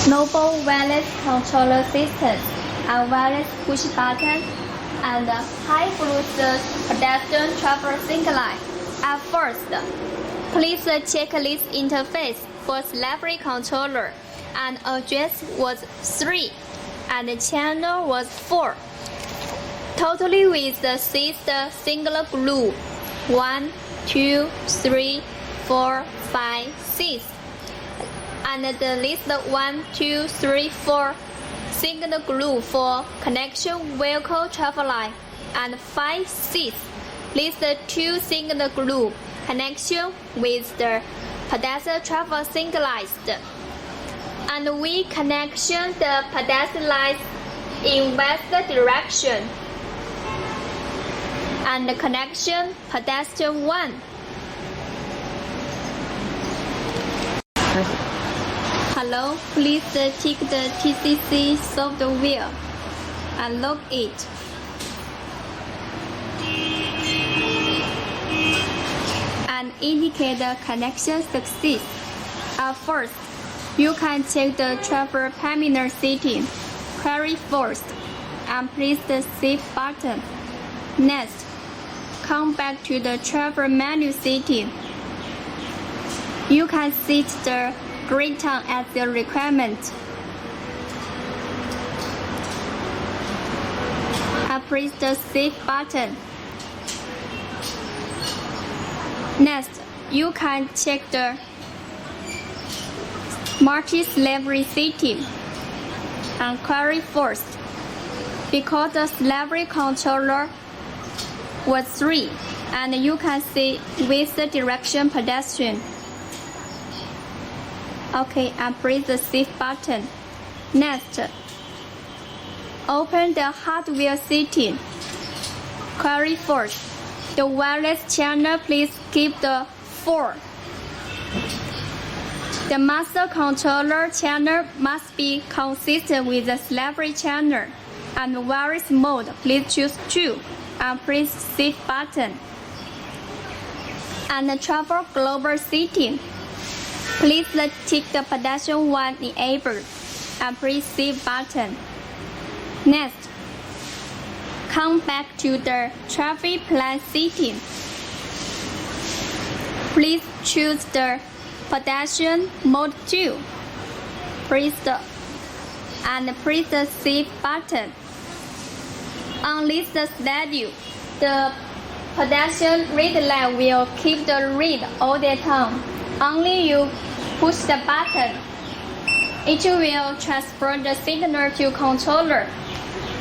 Mobile wireless controller systems and wireless push button and high Bluetooth pedestrian travel signal. At first, please check this interface for delivery controller, and address was 3 and the channel was 4. Totally with the 6 single glue 1, 2, 3, 4, 5, 6. And the list 1, 2, 3, 4 single glue for connection vehicle travel line, and 5, 6 list 2 single glue connection with the pedestrian travel signalized. And we connection the pedestrian lines in west direction. And the connection pedestrian 1. Hello, please take the TCC software and log it. And indicate the connection success. At first, you can check the travel terminal setting. Query first and press the Save button. Next, come back to the travel menu setting. You can set the grid time as your requirement. And press the Save button. Next, you can check the multi-slavery setting and query first. Because the slavery controller was 3, and you can see with the direction pedestrian. Okay, and press the Save button. Next, open the hardware setting. Query first. The wireless channel, please keep the 4. The master controller channel must be consistent with the slavery channel. And wireless mode, please choose 2 and press Save button. And the travel global setting, please tick the pedestrian 1 enable and press Save button. Next, come back to the traffic plan setting. Please choose the pedestrian mode 2. Press the Save button. On this schedule, the pedestrian red light will keep the red all the time. Only you push the button, it will transfer the signal to controller.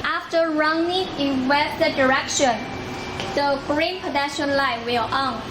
After running in west direction, the green pedestrian light will on.